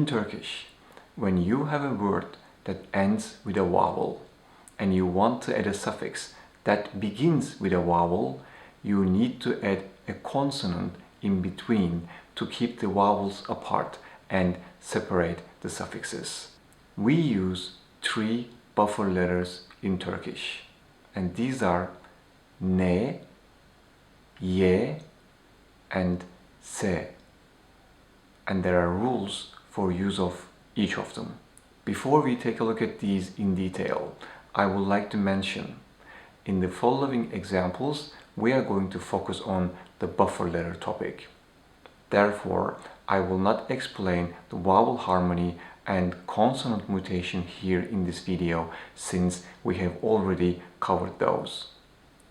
In Turkish, when you have a word that ends with a vowel and you want to add a suffix that begins with a vowel, you need to add a consonant in between to keep the vowels apart and separate the suffixes. We use 3 buffer letters in Turkish, and these are ne, ye, and se. And there are rules for use of each of them. Before we take a look at these in detail, I would like to mention in the following examples we are going to focus on the buffer letter topic. Therefore, I will not explain the vowel harmony and consonant mutation here in this video since we have already covered those.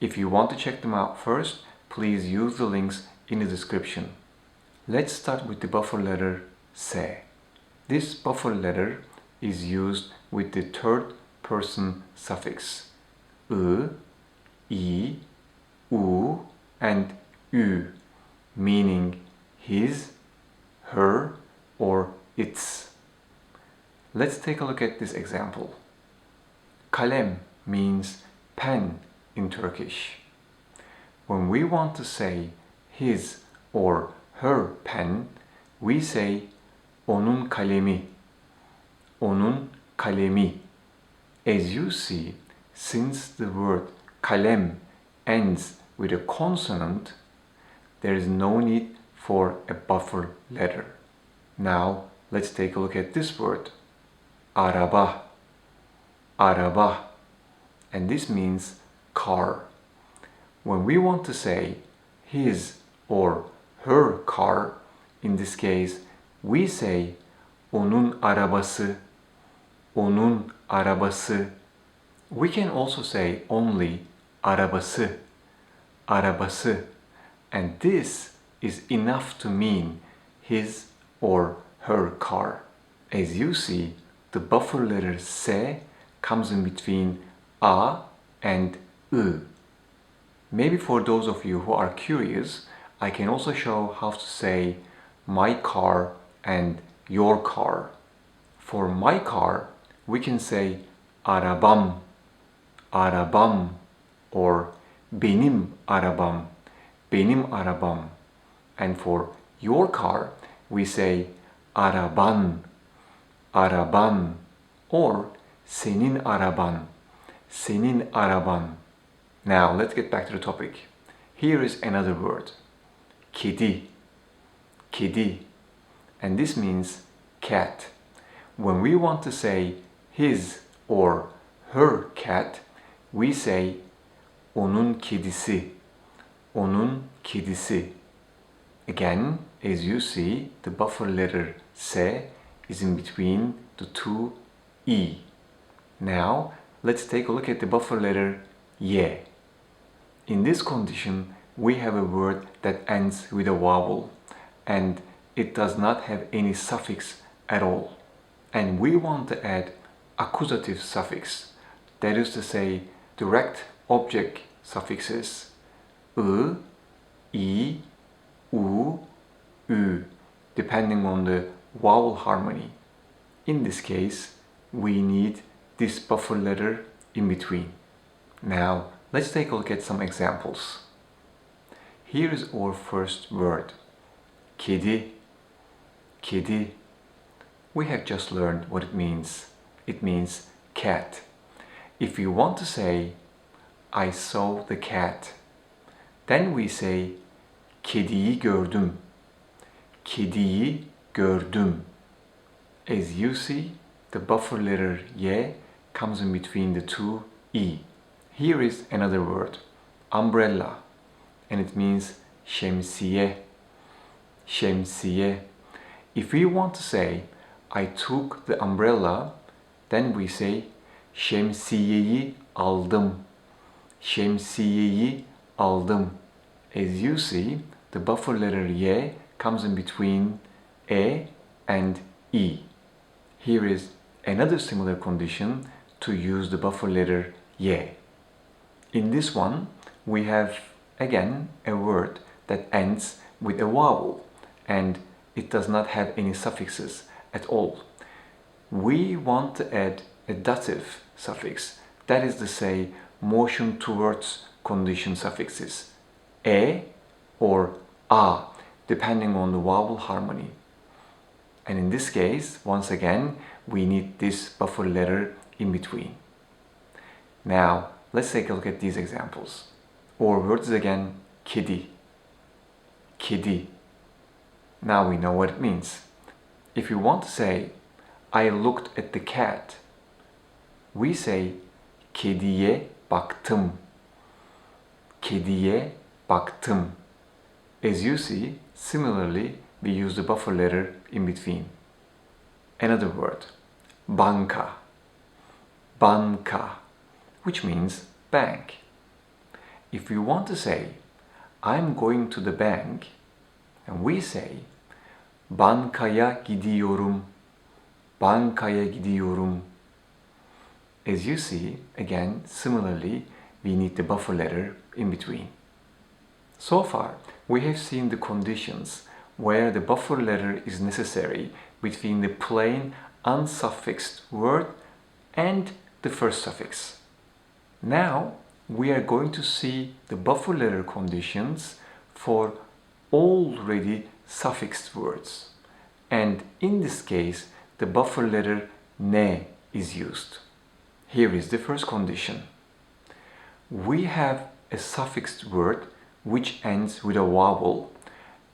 If you want to check them out first, please use the links in the description. Let's start with the buffer letter se. This buffer letter is used with the third person suffix ı, i, u, and ü, meaning his, her, or its. Let's take a look at this example. Kalem means pen in Turkish. When we want to say his or her pen, we say onun kalemi, onun kalemi. As you see, since the word kalem ends with a consonant, there is no need for a buffer letter. Now, let's take a look at this word, araba, araba, and this means car. When we want to say his or her car, in this case, we say onun arabası, onun arabası. We can also say only arabası, arabası, and this is enough to mean his or her car. As you see, the buffer letter se comes in between a and ı. Maybe for those of you who are curious, I can also show how to say my car and your car. For my car, we can say arabam, arabam, or benim arabam, benim arabam. And for your car, we say araban, araban, or senin araban, senin araban. Now let's get back to the topic. Here is another word, kedi, kedi, and this means cat. When we want to say his or her cat, we say onun kedisi, onun kedisi. Again, as you see, the buffer letter se is in between the two e. Now, let's take a look at the buffer letter ye. In this condition, we have a word that ends with a vowel and it does not have any suffix at all. And we want to add accusative suffix, that is to say, direct object suffixes ı, i, u, ü, depending on the vowel harmony. In this case, we need this buffer letter in between. Now, let's take a look at some examples. Here is our first word, kedi, kedi. We have just learned what it means. It means cat. If you want to say, I saw the cat, then we say, kediyi gördüm, kediyi gördüm. As you see, the buffer letter ye comes in between the two e. Here is another word, umbrella, and it means şemsiye, şemsiye. If we want to say, I took the umbrella, then we say, şemsiyeyi aldım, şemsiyeyi aldım. As you see, the buffer letter ye comes in between e and e. Here is another similar condition to use the buffer letter ye. In this one, we have again a word that ends with a vowel and it does not have any suffixes at all. We want to add a dative suffix, that is to say, motion towards condition suffixes, e or a, depending on the vowel harmony. And in this case, once again, we need this buffer letter in between. Now, let's take a look at these examples. Our words again, kedi, kedi. Now we know what it means. If you want to say, I looked at the cat, we say, kediye baktım, kediye baktım. As you see, similarly, we use the buffer letter in between. Another word, banka, banka, which means bank. If you want to say, I'm going to the bank, and we say, bankaya gidiyorum, bankaya gidiyorum. As you see, again, similarly, we need the buffer letter in between. So far, we have seen the conditions where the buffer letter is necessary between the plain unsuffixed word and the first suffix. Now, we are going to see the buffer letter conditions for already suffixed words. And in this case, the buffer letter ne is used. Here is the first condition. We have a suffixed word which ends with a vowel,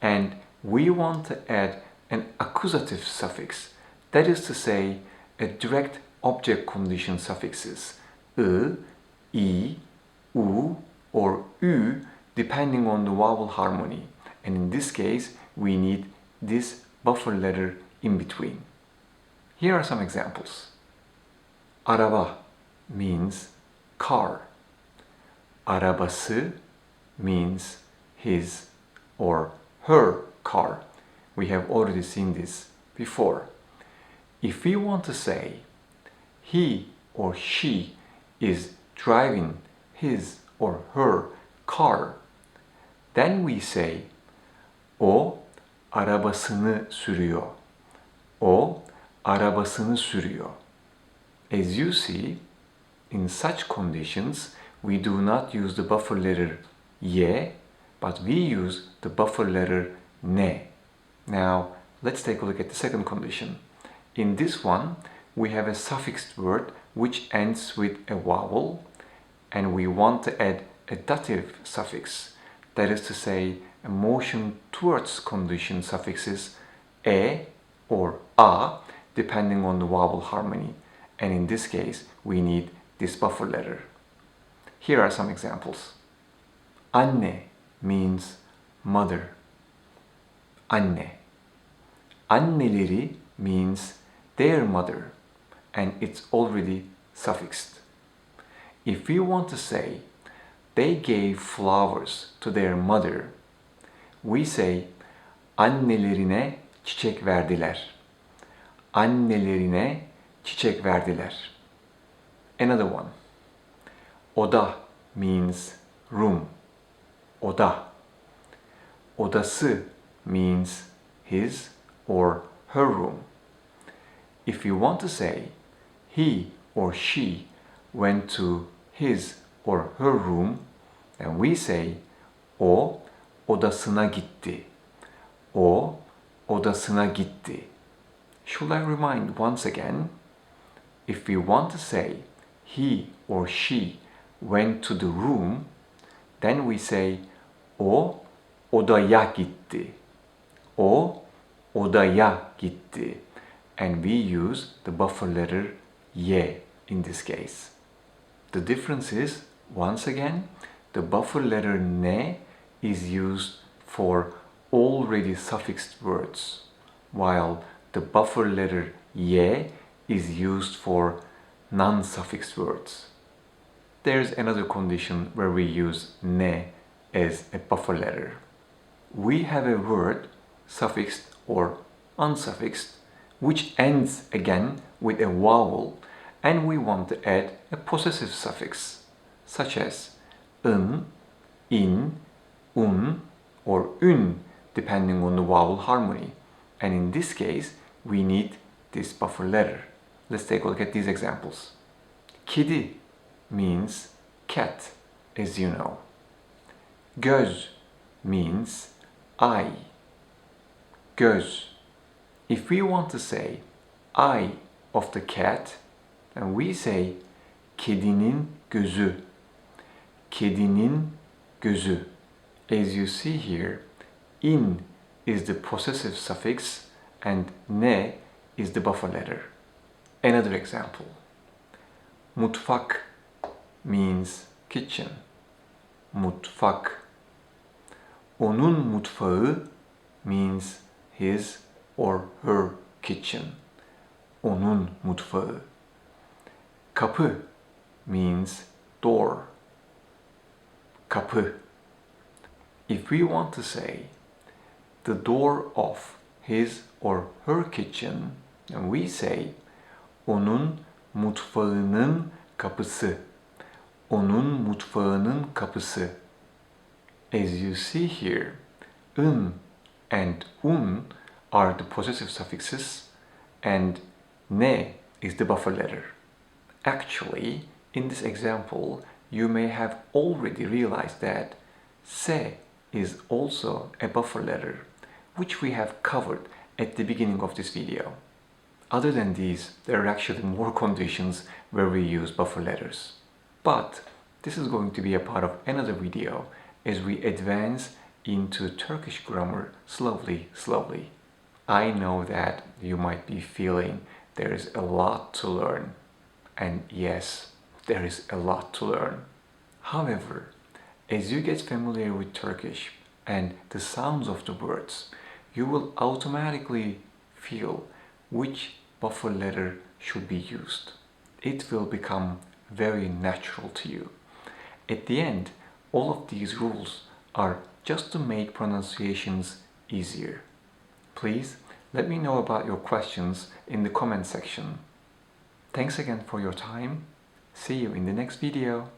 and we want to add an accusative suffix, that is to say, a direct object condition suffixes, I, u, or ü, depending on the vowel harmony. And in this case, we need this buffer letter in between. Here are some examples. Araba means car. Arabası means his or her car. We have already seen this before. If we want to say he or she is driving his or her car, then we say o arabasını sürüyor. O arabasını sürüyor. As you see, in such conditions, we do not use the buffer letter ye, but we use the buffer letter ne. Now, let's take a look at the second condition. In this one, we have a suffixed word which ends with a vowel, and we want to add a dative suffix, that is to say, a motion towards condition suffixes e or a, depending on the vowel harmony. And in this case, we need this buffer letter. Here are some examples. Anne means mother. Anne. Anneleri means their mother, and it's already suffixed. If we want to say they gave flowers to their mother, we say annelerine çiçek verdiler. Annelerine çiçek verdiler. Another one. Oda means room. Oda. Odası means his or her room. If you want to say he or she went to his or her room, then we say o odasına gitti. O odasına gitti. Should I remind once again? If we want to say he or she went to the room, then we say o odaya gitti. O odaya gitti. And we use the buffer letter ye in this case. The difference is, once again, the buffer letter ne is used for already suffixed words, while the buffer letter ye is used for non-suffixed words. There's another condition where we use ne as a buffer letter. We have a word, suffixed or unsuffixed, which ends again with a vowel, and we want to add a possessive suffix, such as in, un, or depending on the vowel harmony. And in this case, we need this buffer letter. Let's take a look at these examples. Kedi means cat, as you know. Göz means eye. Göz. If we want to say eye of the cat, then we say kedinin gözü. Kedinin gözü. As you see here, in is the possessive suffix and ne is the buffer letter. Another example. Mutfak means kitchen. Mutfak. Onun mutfağı means his or her kitchen. Onun mutfağı. Kapı means door. Kapı. If we want to say the door of his or her kitchen, then we say onun mutfağının kapısı. Onun mutfağının kapısı. As you see here, ın and un are the possessive suffixes and ne is the buffer letter. Actually, in this example, you may have already realized that se is also a buffer letter, which we have covered at the beginning of this video. Other than these, there are actually more conditions where we use buffer letters. But this is going to be a part of another video as we advance into Turkish grammar slowly. I know that you might be feeling there is a lot to learn. And yes, there is a lot to learn. However, as you get familiar with Turkish and the sounds of the words, you will automatically feel which buffer letter should be used. It will become very natural to you. At the end, all of these rules are just to make pronunciations easier. Please let me know about your questions in the comment section. Thanks again for your time. See you in the next video.